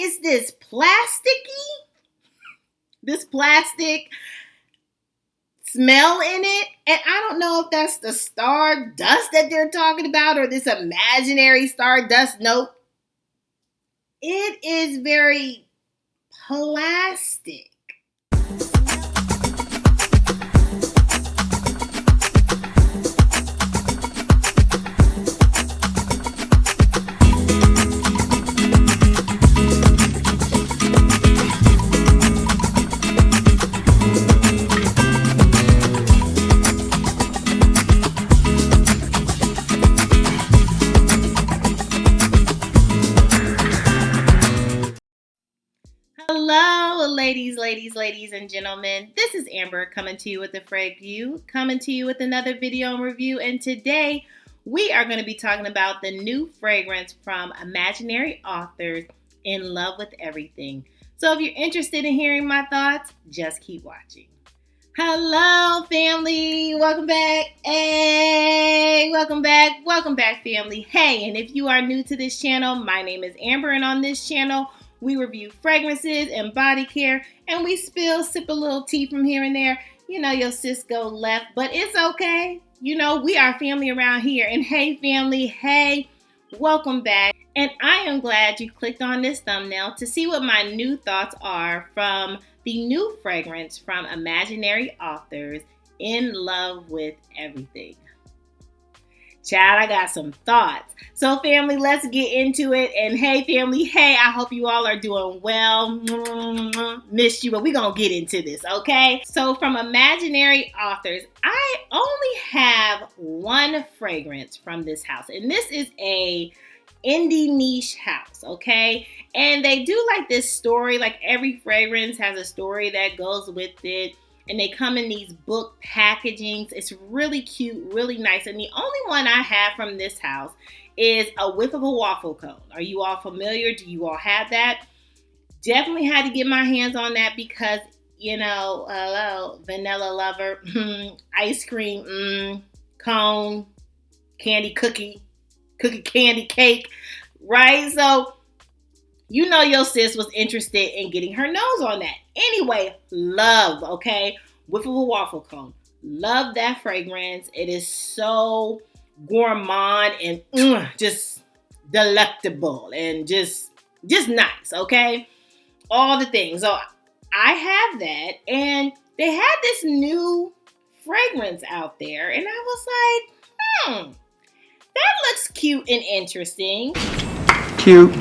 is this this plastic smell in it. And I don't know if that's the star dust that they're talking about or this imaginary stardust note. It is very plastic. Hello, ladies, and gentlemen. This is Amber coming to you with the Frag View, coming to you with another video and review. And today we are going to be talking about the new fragrance from Imaginary Authors, In Love with Everything. So if you're interested in hearing my thoughts, just keep watching. Hello, family. Welcome back. Hey, welcome back, family. Hey, and if you are new to this channel, my name is Amber, and on this channel, we review fragrances and body care, and we sip a little tea from here and there. You know, your sis go left, but it's okay. You know, we are family around here. And hey, family, hey, welcome back. And I am glad you clicked on this thumbnail to see what my new thoughts are from the new fragrance from Imaginary Authors, In Love with Everything. Child, I got some thoughts. So family, let's get into it. And hey family, hey, I hope you all are doing well. Missed you, but we're going to get into this, okay? So from Imaginary Authors, I only have one fragrance from this house. And this is a indie niche house, okay? And they do like this story, like every fragrance has a story that goes with it. And they come in these book packagings. It's really cute, really nice. And the only one I have from this house is a whiff of a waffle cone. Are you all familiar? Do you all have that? Definitely had to get my hands on that because, you know, hello, vanilla lover, ice cream, cone, candy cookie candy cake, right? So, you know your sis was interested in getting her nose on that. Anyway, love, okay? Whiff of a waffle cone. Love that fragrance. It is so gourmand and just delectable and just nice, okay? All the things. So I have that, and they had this new fragrance out there, and I was like, that looks cute and interesting. Cute.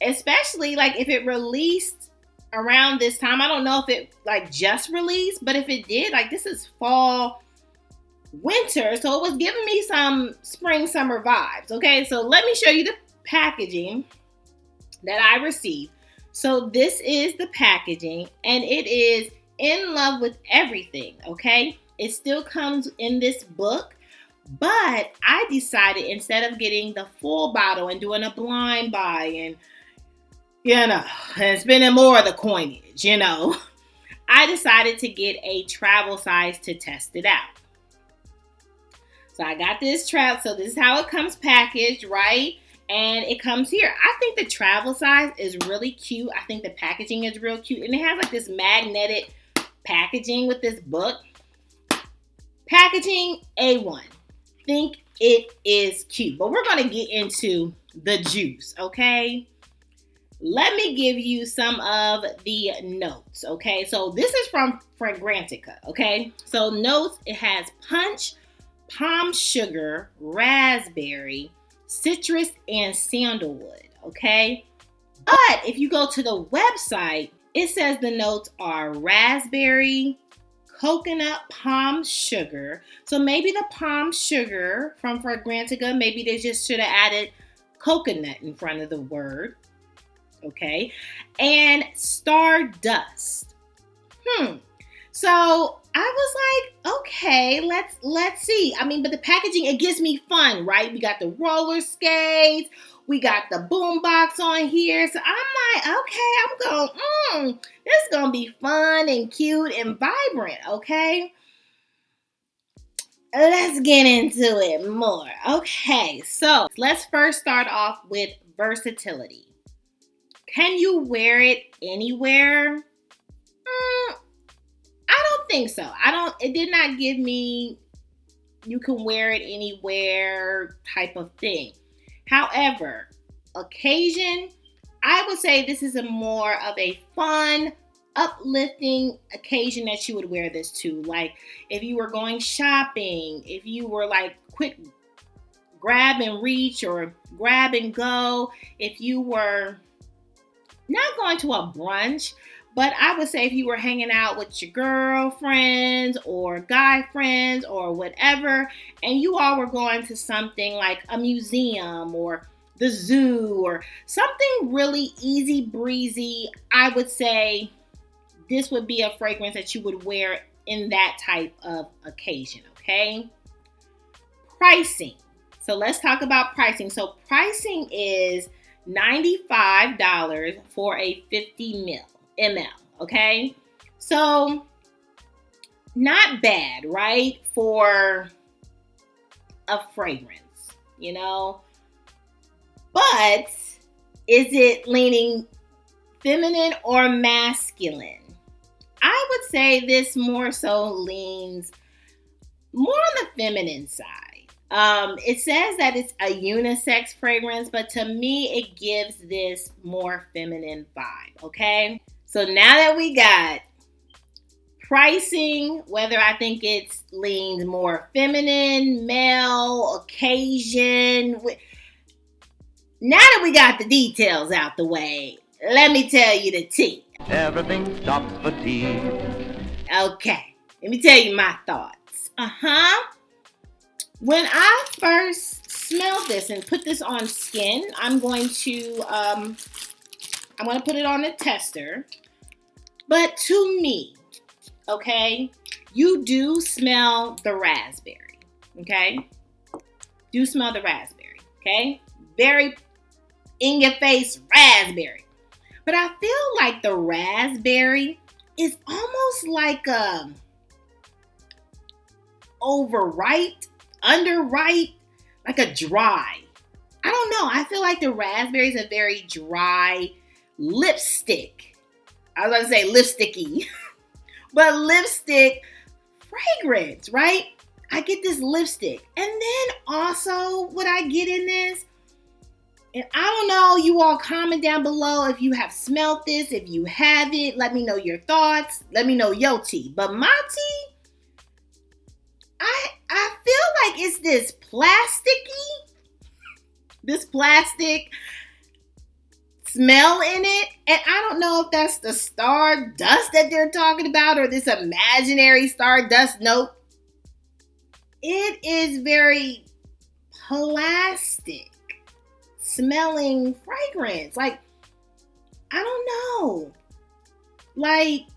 Especially like if it released around this time. I don't know if it like just released, but if it did, like this is fall, winter. So it was giving me some spring, summer vibes. Okay, so let me show you the packaging that I received. So this is the packaging, and it is In Love with Everything. Okay, it still comes in this book. But I decided instead of getting the full bottle and doing a blind buy and, you know, and spending more of the coinage, you know, I decided to get a travel size to test it out. So I got this travel. So this is how it comes packaged, right? And it comes here. I think the travel size is really cute. I think the packaging is real cute. And it has like this magnetic packaging with this book. Packaging A1. Think it is cute, but we're going to get into the juice, okay? Let me give you some of the notes, okay? So this is from Fragrantica, okay? So notes, it has punch, palm sugar, raspberry, citrus, and sandalwood, okay? But if you go to the website, it says the notes are raspberry, coconut, palm sugar. So maybe the palm sugar from Fragrantica, maybe they just should have added coconut in front of the word. Okay. And stardust. So I was like, okay, let's see. I mean, but the packaging, it gives me fun, right? We got the roller skates. We got the boombox on here. So I'm like, okay, I'm going, this is going to be fun and cute and vibrant, okay? Let's get into it more. Okay, so let's first start off with versatility. Can you wear it anywhere? I don't think so. It did not give me you can wear it anywhere type of thing. However, occasion, I would say this is a more of a fun, uplifting occasion that you would wear this to. Like if you were going shopping, if you were like quick grab and reach or grab and go, if you were not going to a brunch, but I would say if you were hanging out with your girlfriends or guy friends or whatever, and you all were going to something like a museum or the zoo or something really easy breezy, I would say this would be a fragrance that you would wear in that type of occasion, okay? Pricing. So let's talk about pricing. So pricing is $95 for a 50 ml, okay? So not bad, right? For a fragrance, you know? But is it leaning feminine or masculine? I would say this more so leans more on the feminine side. It says that it's a unisex fragrance, but to me, it gives this more feminine vibe, okay? So now that we got pricing, whether I think it's leans more feminine, male, occasion, now that we got the details out the way, let me tell you the tea. Everything stops for tea. Okay, let me tell you my thoughts. When I first smelled this and put this on skin, I'm going to put it on a tester. But to me, okay, you do smell the raspberry, okay? Do smell the raspberry, okay? Very in your face raspberry. But I feel like the raspberry is almost like a overripe, underripe, like a dry. I don't know. I feel like the raspberry is a very dry lipstick. I was about to say lipsticky, but lipstick fragrance, right? I get this lipstick. And then also what I get in this, and I don't know, you all comment down below if you have smelled this, if you have it, let me know your thoughts. Let me know your tea. But my tea, I feel like it's this plastic smell in it. And I don't know if that's the star dust that they're talking about or this imaginary star dust note. It is very plastic smelling fragrance. Like, I don't know. Like,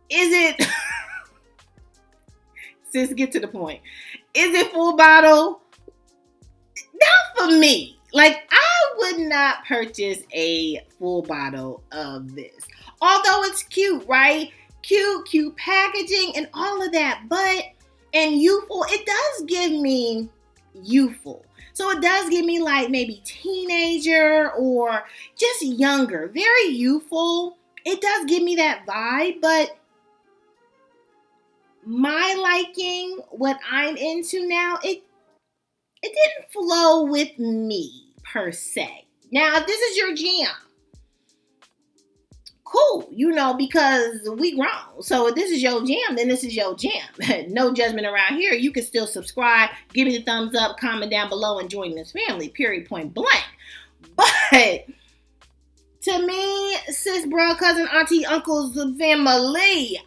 is it... Sis, get to the point. Is it full bottle? Not for me. Like, I would not purchase a full bottle of this. Although it's cute, right? Cute packaging and all of that. And youthful, it does give me youthful. So it does give me like maybe teenager or just younger. Very youthful. It does give me that vibe, but my liking, what I'm into now, it didn't flow with me per se. Now, if this is your jam, cool, because we grown. So if this is your jam, then this is your jam. No judgment around here. You can still subscribe, give me the thumbs up, comment down below, and join this family, period, point blank. But to me, sis, bro, cousin, auntie, uncles, family,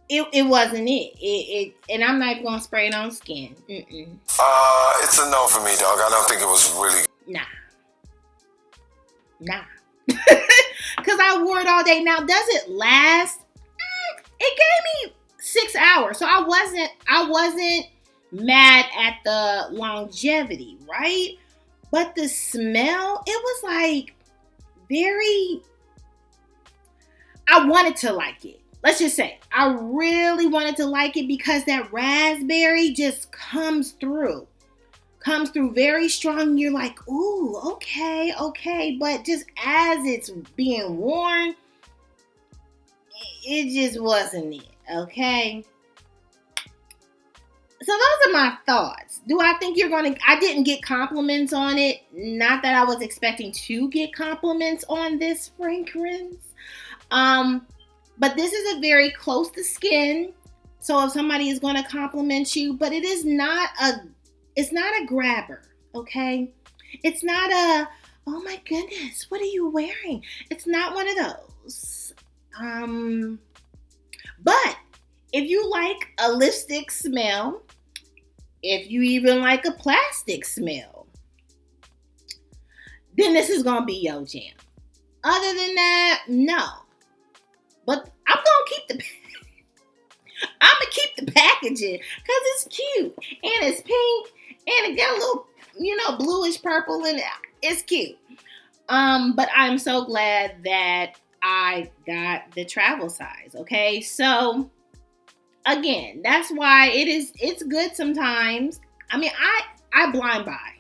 it wasn't it. And I'm not even gonna spray it on skin. It's a no for me, dog. I don't think it was really. Nah. Because I wore it all day. Now, does it last? It gave me 6 hours. So I wasn't mad at the longevity, right? But the smell, it was like I wanted to like it. Let's just say, I really wanted to like it because that raspberry just comes through. comes through very strong. You're like, ooh, okay. But just as it's being worn, it just wasn't it, okay? So those are my thoughts. Do I think I didn't get compliments on it. Not that I was expecting to get compliments on this fragrance. But this is a very close to skin. So if somebody is going to compliment you, but it's not a grabber, okay? It's not oh my goodness, what are you wearing? It's not one of those. But if you like a lipstick smell, if you even like a plastic smell, then this is going to be your jam. Other than that, no. But I'm going to keep the packaging because it's cute and it's pink and it got a little, bluish purple in it. It's cute. But I'm so glad that I got the travel size. Okay. So again, that's why it's good sometimes. I mean, I blind buy.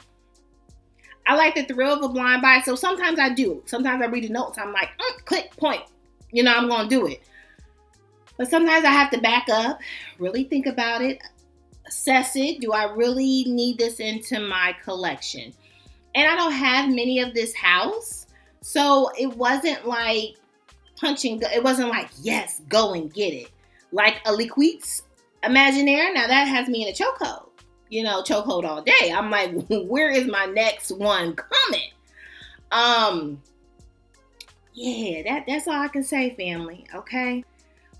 I like the thrill of a blind buy. So sometimes I do. Sometimes I read the notes. I'm like, click, point. I'm going to do it. But sometimes I have to back up, really think about it, assess it. Do I really need this into my collection? And I don't have many of this house. So it wasn't like it wasn't like, yes, go and get it. Like a Liquid's Imaginaire. Now that has me in a chokehold. Chokehold all day. I'm like, where is my next one coming? Yeah, that's all I can say, family. Okay.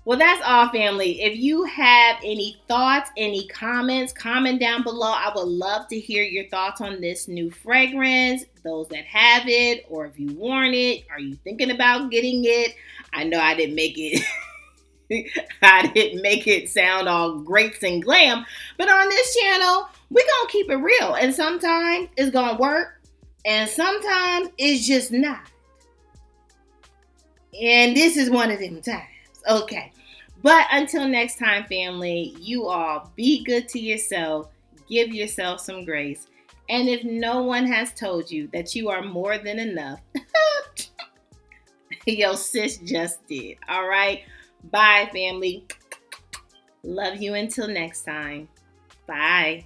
Well, that's all, family. If you have any thoughts, any comments, comment down below. I would love to hear your thoughts on this new fragrance, those that have it, or if you worn it. Are you thinking about getting it? I know I didn't make it. I didn't make it sound all great and glam, but on this channel, we're going to keep it real. And sometimes it's going to work, and sometimes it's just not. And this is one of them times. Okay. But until next time, family, you all be good to yourself. Give yourself some grace. And if no one has told you that you are more than enough, your sis just did. All right. Bye, family. Love you until next time. Bye.